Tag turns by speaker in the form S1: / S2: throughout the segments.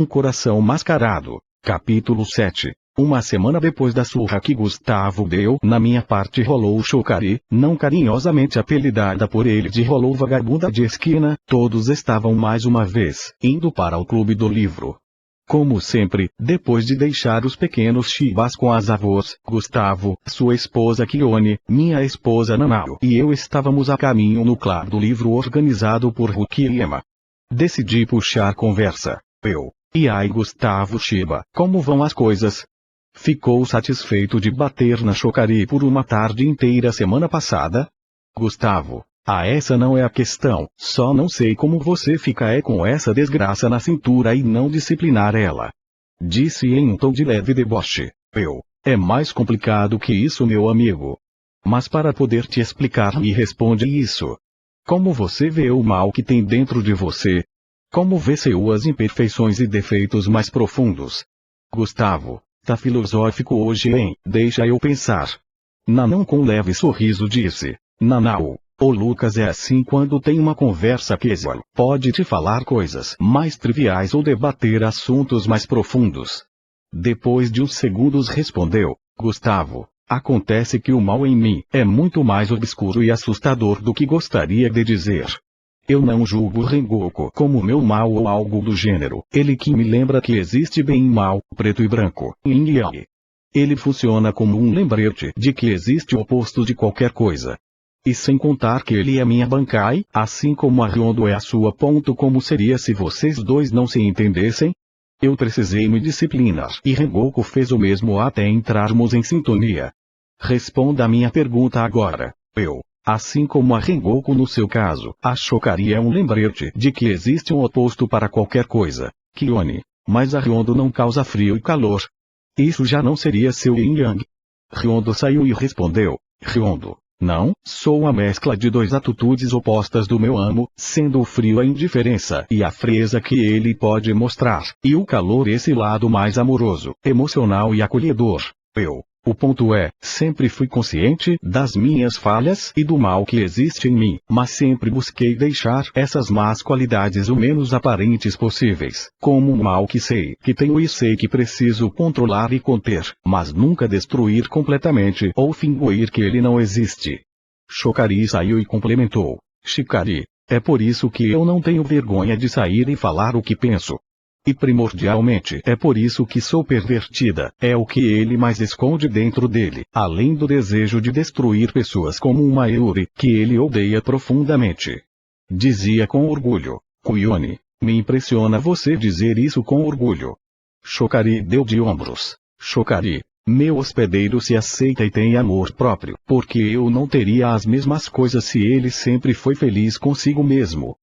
S1: Um coração mascarado. Capítulo 7. Uma semana depois da surra que Gustavo deu na minha parte rolou Chocari, não carinhosamente apelidada por ele de rolou vagabunda de esquina, todos estavam mais uma vez indo para o clube do livro. Como sempre, depois de deixar os pequenos chibas com as avós, Gustavo, sua esposa Kione, minha esposa Nanao e eu estávamos a caminho no clube do livro organizado por Ruki e Emma. Decidi puxar conversa. E aí Gustavo Chiba, como vão as coisas? Ficou satisfeito de bater na Chocari por uma tarde inteira semana passada? Gustavo, essa não é a questão, só não sei como você fica com essa desgraça na cintura e não disciplinar ela. Disse em um tom de leve deboche. É mais complicado que isso, meu amigo. Mas para poder te explicar me responde isso. Como você vê o mal que tem dentro de você? Como vê suas imperfeições e defeitos mais profundos? Gustavo, tá filosófico hoje, hein? Deixa eu pensar. Nanão com leve sorriso disse. Nanao, o Lucas é assim quando tem uma conversa casual. Pode te falar coisas mais triviais ou debater assuntos mais profundos. Depois de uns segundos respondeu. Gustavo, acontece que o mal em mim é muito mais obscuro e assustador do que gostaria de dizer. Eu não julgo Rengoku como meu mal ou algo do gênero, ele que me lembra que existe bem e mal, preto e branco, yin e yang. Ele funciona como um lembrete de que existe o oposto de qualquer coisa. E sem contar que ele é minha Bankai, assim como a Ryondo é a sua. Como seria se vocês dois não se entendessem? Eu precisei me disciplinar e Rengoku fez o mesmo até entrarmos em sintonia. Responda a minha pergunta agora. Assim como a Rengoku no seu caso, a Chocari é um lembrete de que existe um oposto para qualquer coisa, Kione, mas a Ryondo não causa frio e calor. Isso já não seria seu yin yang. Ryondo saiu e respondeu, Ryondo, não, sou a mescla de duas atitudes opostas do meu amo, sendo o frio a indiferença e a frieza que ele pode mostrar, e o calor esse lado mais amoroso, emocional e acolhedor. O ponto é, sempre fui consciente das minhas falhas e do mal que existe em mim, mas sempre busquei deixar essas más qualidades o menos aparentes possíveis, como um mal que sei que tenho e sei que preciso controlar e conter, mas nunca destruir completamente ou fingir que ele não existe. Chocari saiu e complementou. Chicari, é por isso que eu não tenho vergonha de sair e falar o que penso. E primordialmente é por isso que sou pervertida, é o que ele mais esconde dentro dele, além do desejo de destruir pessoas como uma Yuri, que ele odeia profundamente. Dizia com orgulho. Kione, me impressiona você dizer isso com orgulho. Chocari deu de ombros. Chocari, meu hospedeiro se aceita e tem amor próprio, porque eu não teria as mesmas coisas se ele sempre foi feliz consigo mesmo.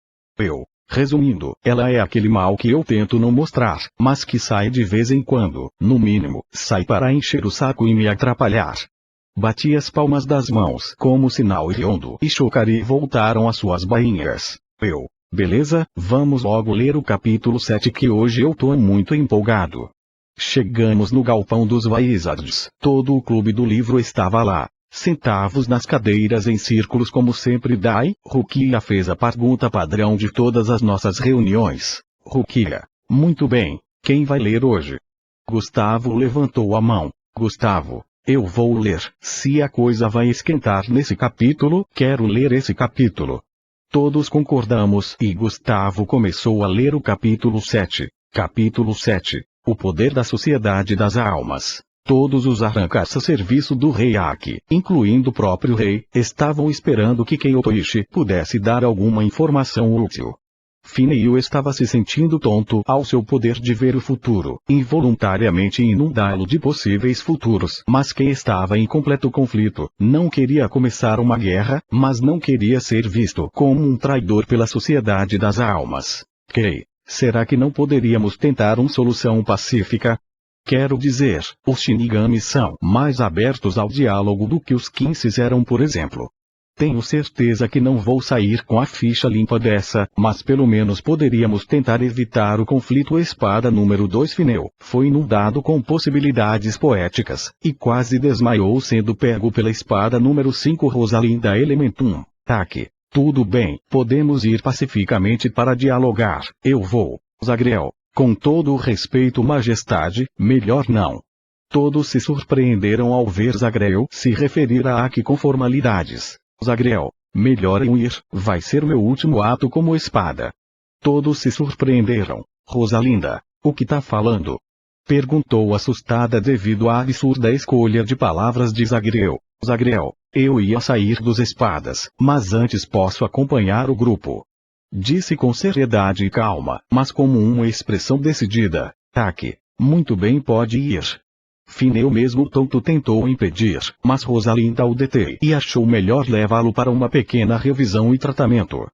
S1: Resumindo, ela é aquele mal que eu tento não mostrar, mas que sai de vez em quando, no mínimo, sai para encher o saco e me atrapalhar. Bati as palmas das mãos como sinal e Ryondo e Chocari voltaram às suas bainhas. Beleza, vamos logo ler o capítulo 7 que hoje eu tô muito empolgado. Chegamos no galpão dos Wizards, todo o clube do livro estava lá. Sentados nas cadeiras em círculos como sempre. Rukia fez a pergunta padrão de todas as nossas reuniões. Rukia, muito bem, quem vai ler hoje? Gustavo levantou a mão. Gustavo, eu vou ler. Se a coisa vai esquentar nesse capítulo, quero ler esse capítulo. Todos concordamos e Gustavo começou a ler o capítulo 7. Capítulo 7. O poder da sociedade das almas. Todos os arrancaças a serviço do rei Aki, incluindo o próprio rei, estavam esperando que Kyotoichi pudesse dar alguma informação útil. Fineio estava se sentindo tonto ao seu poder de ver o futuro, involuntariamente inundá-lo de possíveis futuros, mas que estava em completo conflito, não queria começar uma guerra, mas não queria ser visto como um traidor pela sociedade das almas. Será que não poderíamos tentar uma solução pacífica? Quero dizer, os Shinigamis são mais abertos ao diálogo do que os Quincy's eram, por exemplo. Tenho certeza que não vou sair com a ficha limpa dessa, mas pelo menos poderíamos tentar evitar o conflito. Espada número 2 Fineu foi inundado com possibilidades poéticas, e quase desmaiou sendo pego pela espada número 5 Rosalinda Elementum. Tudo bem, podemos ir pacificamente para dialogar, eu vou. Zagreel, Com todo o respeito, majestade, melhor não. Todos se surpreenderam ao ver Zagrel se referir a Aki com formalidades. Zagrel, melhor em ir, vai ser meu último ato como espada. Todos se surpreenderam. Rosalinda, o que tá falando? Perguntou assustada devido à absurda escolha de palavras de Zagrel. Zagrel, eu ia sair dos espadas, mas antes posso acompanhar o grupo. Disse com seriedade e calma, mas como uma expressão decidida. Taki, muito bem, pode ir. Fineu mesmo tonto tentou impedir, mas Rosalinda o deteve e achou melhor levá-lo para uma pequena revisão e tratamento.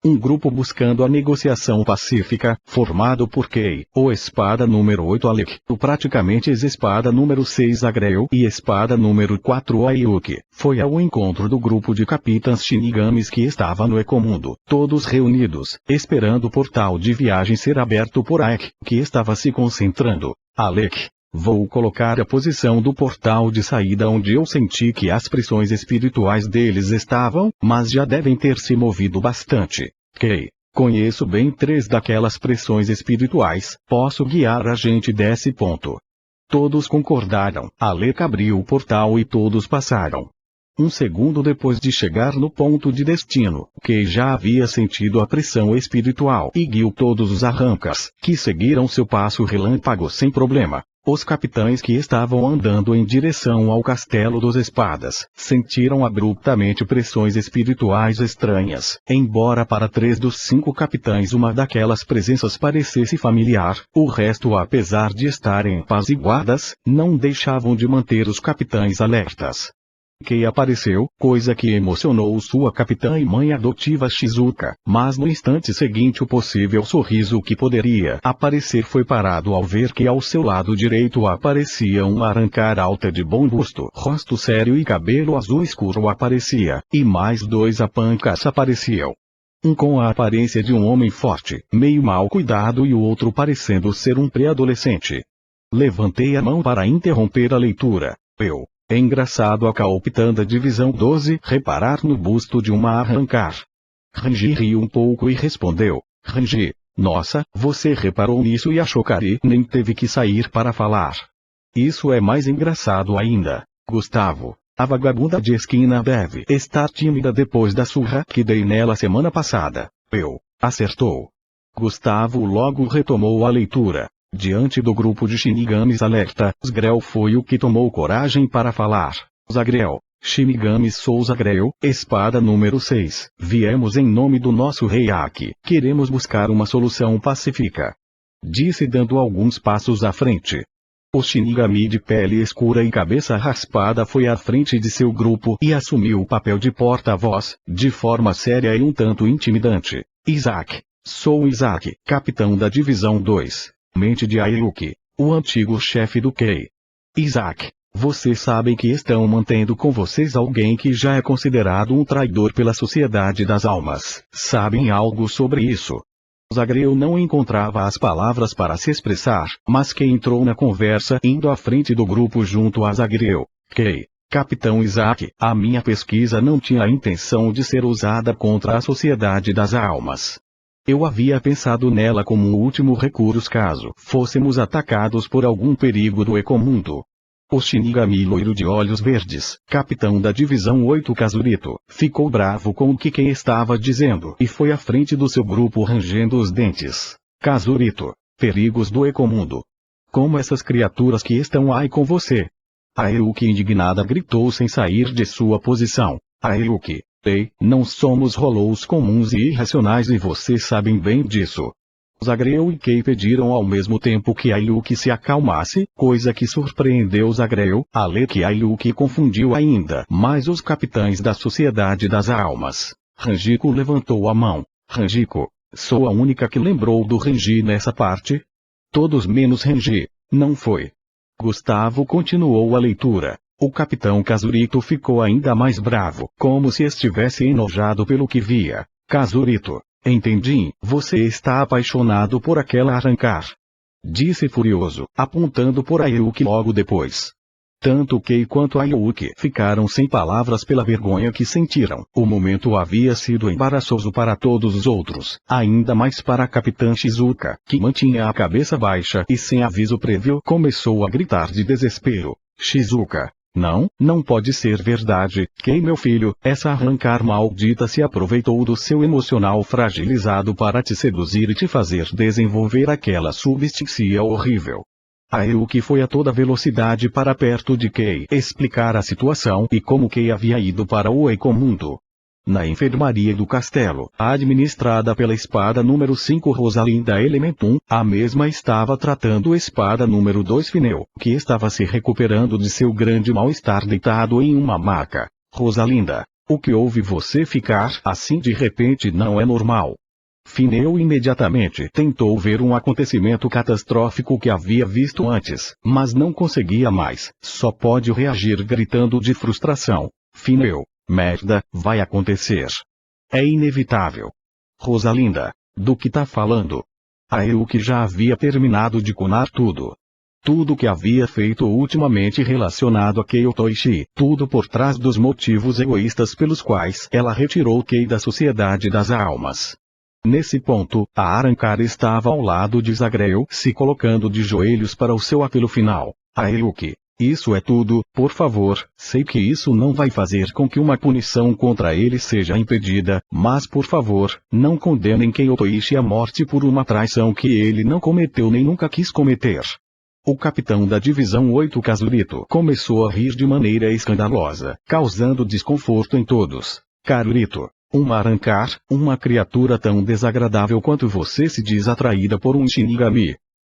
S1: Um grupo buscando a negociação pacífica, formado por Kei, o espada número 8 Alec, o praticamente ex-espada número 6 Zagrel e espada número 4 Ayuki, foi ao encontro do grupo de capitães Shinigamis que estava no Ecomundo, todos reunidos, esperando o portal de viagem ser aberto por Aek, que estava se concentrando. Alec, vou colocar a posição do portal de saída onde eu senti que as pressões espirituais deles estavam, mas já devem ter se movido bastante. Kei, conheço bem 3 daquelas pressões espirituais, posso guiar a gente desse ponto. Todos concordaram. Alec abriu o portal e todos passaram. Um segundo depois de chegar no ponto de destino, Kei já havia sentido a pressão espiritual e guiou todos os arrancas, que seguiram seu passo relâmpago sem problema. Os capitães que estavam andando em direção ao Castelo dos Espadas, sentiram abruptamente pressões espirituais estranhas, embora para 3 dos 5 capitães uma daquelas presenças parecesse familiar, o resto, apesar de estarem apaziguadas, não deixavam de manter os capitães alertas. Kei apareceu, coisa que emocionou sua capitã e mãe adotiva Shizuka, mas no instante seguinte o possível sorriso que poderia aparecer foi parado ao ver que ao seu lado direito aparecia uma arrancar alta de bom busto, rosto sério e cabelo azul escuro aparecia, e mais 2 apancas apareciam. Um com a aparência de um homem forte, meio mal cuidado, e o outro parecendo ser um pré-adolescente. Levantei a mão para interromper a leitura. É engraçado a capitã da divisão 12 reparar no busto de uma arrancar. Rangi riu um pouco e respondeu. Rangi, nossa, você reparou nisso e a Chokari nem teve que sair para falar. Isso é mais engraçado ainda. Gustavo, a vagabunda de esquina deve estar tímida depois da surra que dei nela semana passada. Acertou. Gustavo logo retomou a leitura. Diante do grupo de Shinigamis alerta, Zagrel foi o que tomou coragem para falar. Zagrel, Shinigamis, sou Zagrel, espada número 6. Viemos em nome do nosso rei Aki. Queremos buscar uma solução pacífica. Disse dando alguns passos à frente. O Shinigami de pele escura e cabeça raspada foi à frente de seu grupo e assumiu o papel de porta-voz, de forma séria e um tanto intimidante. Isaac. Sou Isaac, capitão da divisão 2. Mente de Ayuki, o antigo chefe do Kei. Isaac, vocês sabem que estão mantendo com vocês alguém que já é considerado um traidor pela Sociedade das Almas. Sabem algo sobre isso? Zagrel não encontrava as palavras para se expressar, mas Kei entrou na conversa indo à frente do grupo junto a Zagrel. Kei, capitão Isaac, a minha pesquisa não tinha a intenção de ser usada contra a Sociedade das Almas. Eu havia pensado nela como o último recurso caso fôssemos atacados por algum perigo do Ecomundo. O Shinigami loiro de olhos verdes, capitão da divisão 8 Kazurito, ficou bravo com o que Kei estava dizendo e foi à frente do seu grupo rangendo os dentes. Kazurito, perigos do Ecomundo. Como essas criaturas que estão aí com você? Ayuki indignada gritou sem sair de sua posição. Ayuki. Ei, não somos Hollows comuns e irracionais e vocês sabem bem disso. Zagrel e Kei pediram ao mesmo tempo que Ayuki se acalmasse, coisa que surpreendeu Zagrel. Alec e Ayuki confundiu ainda mais os capitães da Sociedade das Almas. Ranjiko levantou a mão. Ranjiko, sou a única que lembrou do Rangi nessa parte? Todos menos Rangi, não foi? Gustavo continuou a leitura. O capitão Kazurito ficou ainda mais bravo, como se estivesse enojado pelo que via. Kazurito, entendi, você está apaixonado por aquela arrancar. Disse furioso, apontando por Ayuki logo depois. Tanto Kei quanto Ayuki ficaram sem palavras pela vergonha que sentiram. O momento havia sido embaraçoso para todos os outros, ainda mais para a capitã Shizuka, que mantinha a cabeça baixa e sem aviso prévio começou a gritar de desespero. Shizuka. Não pode ser verdade, Kei meu filho, essa arrancar maldita se aproveitou do seu emocional fragilizado para te seduzir e te fazer desenvolver aquela substância horrível. Ayuki foi a toda velocidade para perto de Kei explicar a situação e como Kei havia ido para o Ecomundo. Na enfermaria do castelo, administrada pela espada número 5 Rosalinda Elementum, a mesma estava tratando a espada número 2 Fineu, que estava se recuperando de seu grande mal-estar deitado em uma maca. Rosalinda, o que houve você ficar assim de repente não é normal. Fineu imediatamente tentou ver um acontecimento catastrófico que havia visto antes, mas não conseguia mais, só pode reagir gritando de frustração. Fineu. Merda, vai acontecer. É inevitável. Rosalinda, do que tá falando? Ayuki já havia terminado de conar tudo. Tudo que havia feito ultimamente relacionado a Kei Otoishi, tudo por trás dos motivos egoístas pelos quais ela retirou Kei da Sociedade das Almas. Nesse ponto, a Arrancar estava ao lado de Zagrel, se colocando de joelhos para o seu apelo final. Ayuki. Isso é tudo, por favor, sei que isso não vai fazer com que uma punição contra ele seja impedida, mas por favor, não condenem Kei Otoishi à morte por uma traição que ele não cometeu nem nunca quis cometer. O capitão da divisão 8 Kazurito começou a rir de maneira escandalosa, causando desconforto em todos. Karurito, uma Arrancar, uma criatura tão desagradável quanto você se diz atraída por um Shinigami.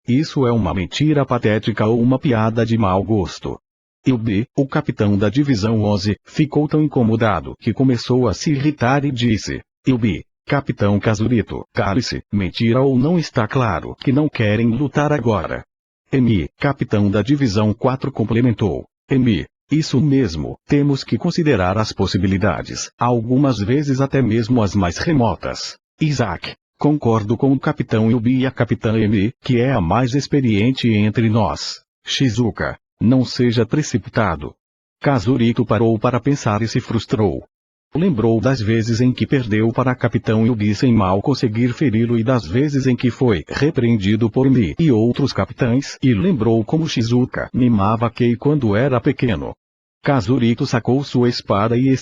S1: Isso é uma mentira patética ou uma piada de mau gosto. Yubi, o capitão da divisão 11, ficou tão incomodado que começou a se irritar e disse: Yubi, capitão Kazurito, cale-se, mentira ou não está claro que não querem lutar agora. Emi, capitão da divisão 4 complementou. Emi, isso mesmo, temos que considerar as possibilidades, algumas vezes até mesmo as mais remotas. Isaac. Concordo com o capitão Yubi e a capitã Emi, que é a mais experiente entre nós. Shizuka, não seja precipitado. Kazurito parou para pensar e se frustrou. Lembrou das vezes em que perdeu para a capitão Yubi sem mal conseguir feri-lo e das vezes em que foi repreendido por Emi e outros capitães e lembrou como Shizuka mimava Kei quando era pequeno. Kazurito sacou sua espada e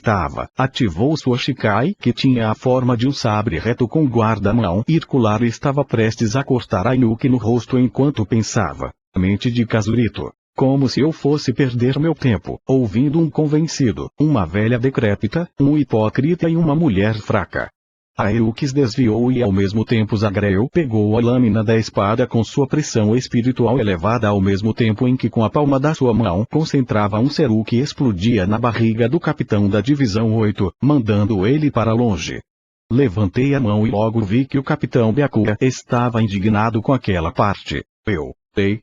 S1: ativou sua Shikai que tinha a forma de um sabre reto com guarda-mão circular e estava prestes a cortar Ayuki no rosto enquanto pensava. A mente de Kazurito. Como se eu fosse perder meu tempo, ouvindo um convencido, uma velha decrépita, um hipócrita e uma mulher fraca. Ayuki desviou e ao mesmo tempo Zagrel pegou a lâmina da espada com sua pressão espiritual elevada ao mesmo tempo em que com a palma da sua mão concentrava um seru que explodia na barriga do capitão da divisão 8, mandando ele para longe. Levantei a mão e logo vi que o capitão Byakuya estava indignado com aquela parte.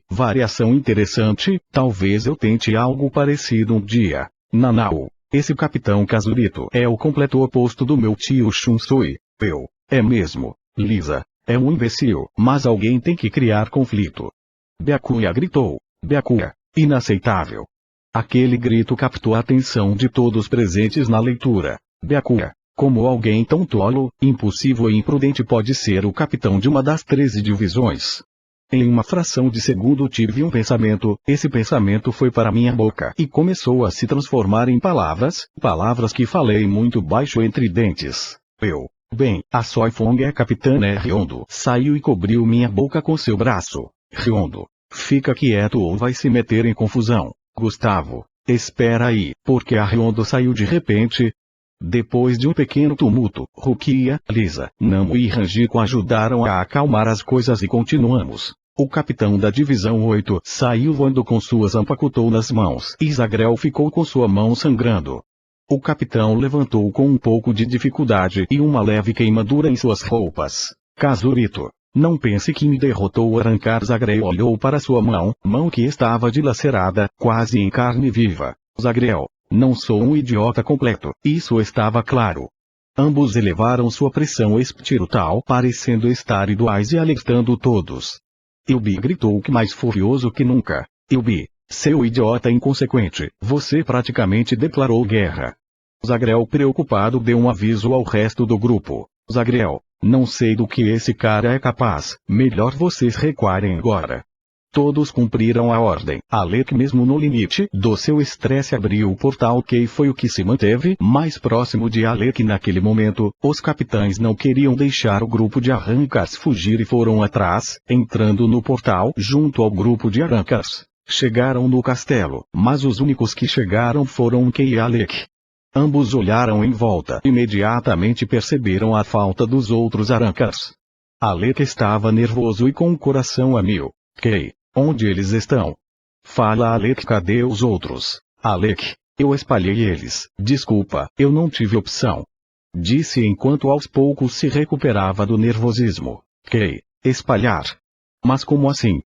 S1: Variação interessante, talvez eu tente algo parecido um dia. Nanao. Esse capitão Kazurito é o completo oposto do meu tio Shunsui. É mesmo, Lisa. É um imbecil, mas alguém tem que criar conflito. Byakuya gritou. Byakuya. Inaceitável. Aquele grito captou a atenção de todos presentes na leitura. Byakuya. Como alguém tão tolo, impulsivo e imprudente pode ser o capitão de uma das 13 divisões? Em uma fração de segundo tive um pensamento, esse pensamento foi para minha boca e começou a se transformar em palavras que falei muito baixo entre dentes. Bem, a Soifong é capitã Ryondo. Saiu e cobriu minha boca com seu braço. Ryondo. Fica quieto ou vai se meter em confusão. Gustavo. Espera aí, porque a Ryondo saiu de repente. Depois de um pequeno tumulto, Rukia, Lisa, Namo e Ranjiko ajudaram a acalmar as coisas e continuamos. O capitão da divisão 8 saiu voando com suas Zanpakutou nas mãos e Zagrel ficou com sua mão sangrando. O capitão levantou com um pouco de dificuldade e uma leve queimadura em suas roupas. Kazurito. Não pense que me derrotou. Arrancar. Zagrel olhou para sua mão que estava dilacerada, quase em carne viva. Zagrel. Não sou um idiota completo, isso estava claro. Ambos elevaram sua pressão espiritual parecendo estar iguais e alertando todos. Yubi gritou que mais furioso que nunca. Yubi, Seu idiota inconsequente, você praticamente declarou guerra. Zagrel preocupado deu um aviso ao resto do grupo. Zagrel, não sei do que esse cara é capaz, melhor vocês recuarem agora. Todos cumpriram a ordem. Alec, mesmo no limite do seu estresse, abriu o portal, que foi o que se manteve mais próximo de Alec naquele momento. Os capitães não queriam deixar o grupo de Arrancars fugir e foram atrás, entrando no portal junto ao grupo de Arrancars. Chegaram no castelo, mas os únicos que chegaram foram Kay e Alec. Ambos olharam em volta e imediatamente perceberam a falta dos outros Arrancars. Alec estava nervoso e com o coração a mil. Kay, onde eles estão? Fala, Alec, cadê os outros? Alec, eu espalhei eles, desculpa, eu não tive opção. Disse enquanto aos poucos se recuperava do nervosismo. Kay, espalhar? Mas como assim?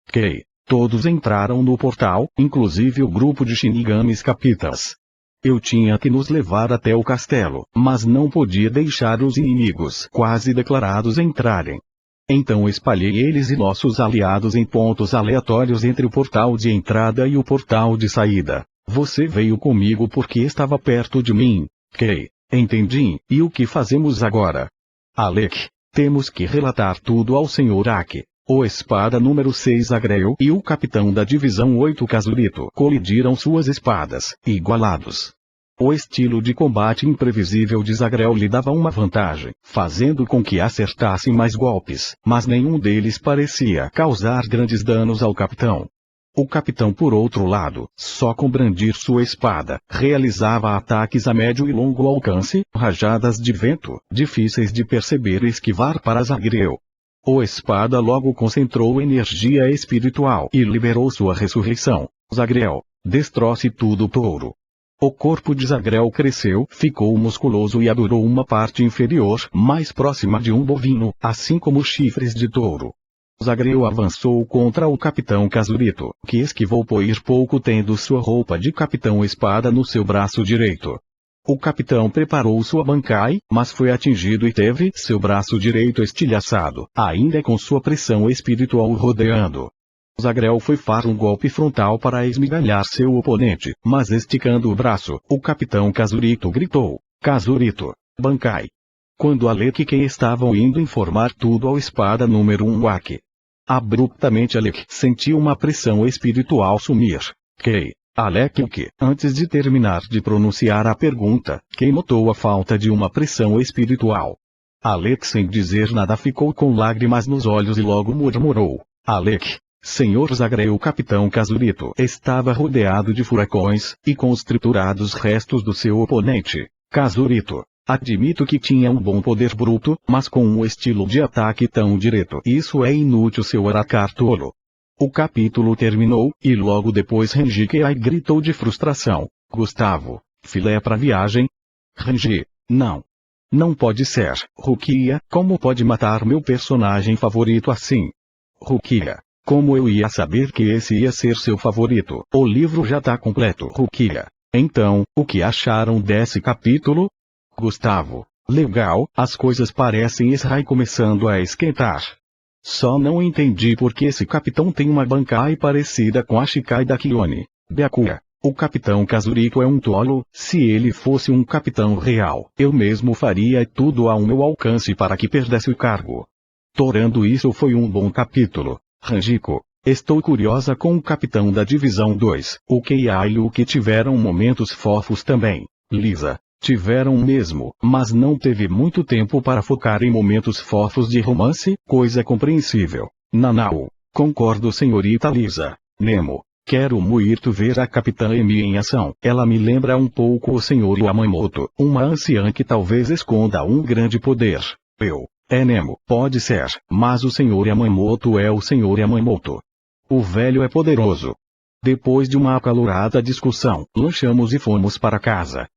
S1: Kay, todos entraram no portal, inclusive o grupo de Shinigamis Capitas. Eu tinha que nos levar até o castelo, mas não podia deixar os inimigos quase declarados entrarem. Então espalhei eles e nossos aliados em pontos aleatórios entre o portal de entrada e o portal de saída. Você veio comigo porque estava perto de mim. Kay, entendi, e o que fazemos agora? Alec, temos que relatar tudo ao Sr. Aki. O espada número 6 Zagrel e o capitão da divisão 8 Kazurito colidiram suas espadas, igualados. O estilo de combate imprevisível de Zagrel lhe dava uma vantagem, fazendo com que acertasse mais golpes, mas nenhum deles parecia causar grandes danos ao capitão. O capitão, por outro lado, só com brandir sua espada, realizava ataques a médio e longo alcance, rajadas de vento, difíceis de perceber e esquivar para Zagrel. O espada logo concentrou energia espiritual e liberou sua ressurreição. Zagrel, destroce tudo, touro. O corpo de Zagrel cresceu, ficou musculoso e adorou uma parte inferior, mais próxima de um bovino, assim como chifres de touro. Zagrel avançou contra o capitão Kazurito, que esquivou por pouco, tendo sua roupa de capitão espada no seu braço direito. O capitão preparou sua Bankai, mas foi atingido e teve seu braço direito estilhaçado, ainda com sua pressão espiritual rodeando. Zagrel foi far um golpe frontal para esmigalhar seu oponente, mas esticando o braço, o capitão Kazurito gritou: Kazurito, Bankai. Quando Alec e Kay estavam indo informar tudo ao espada número 1 Aki. Abruptamente Alec sentiu uma pressão espiritual sumir. Kay, Alec o que? Antes de terminar de pronunciar a pergunta, Kay notou a falta de uma pressão espiritual. Alec, sem dizer nada, ficou com lágrimas nos olhos e logo murmurou: Alec. Senhor Zagrel, o capitão Kazurito estava rodeado de furacões, e com os triturados restos do seu oponente. Kazurito, admito que tinha um bom poder bruto, mas com um estilo de ataque tão direto, isso é inútil, seu Arrancar tolo. O capítulo terminou, e logo depois Renji Kei gritou de frustração: Gustavo, filé pra viagem? Renji, não. Não pode ser. Rukia, como pode matar meu personagem favorito assim? Rukia. Como eu ia saber que esse ia ser seu favorito? O livro já tá completo. Rukia. Então, o que acharam desse capítulo? Gustavo. Legal, as coisas parecem estar começando a esquentar. Só não entendi porque esse capitão tem uma Bankai parecida com a Shikai da Kione. Byakuya. O capitão Kazurito é um tolo. Se ele fosse um capitão real, eu mesmo faria tudo ao meu alcance para que perdesse o cargo. Torando isso, foi um bom capítulo. Ranjiko, estou curiosa com o capitão da divisão 2, o Kei e o que tiveram momentos fofos também. Lisa, tiveram mesmo, mas não teve muito tempo para focar em momentos fofos de romance, coisa compreensível. Nanao, concordo, senhorita Lisa. Nemo, quero muito ver a capitã Emi em ação. Ela me lembra um pouco o senhor Yamamoto, uma anciã que talvez esconda um grande poder. Nemo, pode ser, mas o Sr. Yamamoto é o Sr. Yamamoto. O velho é poderoso. Depois de uma acalorada discussão, lanchamos e fomos para casa.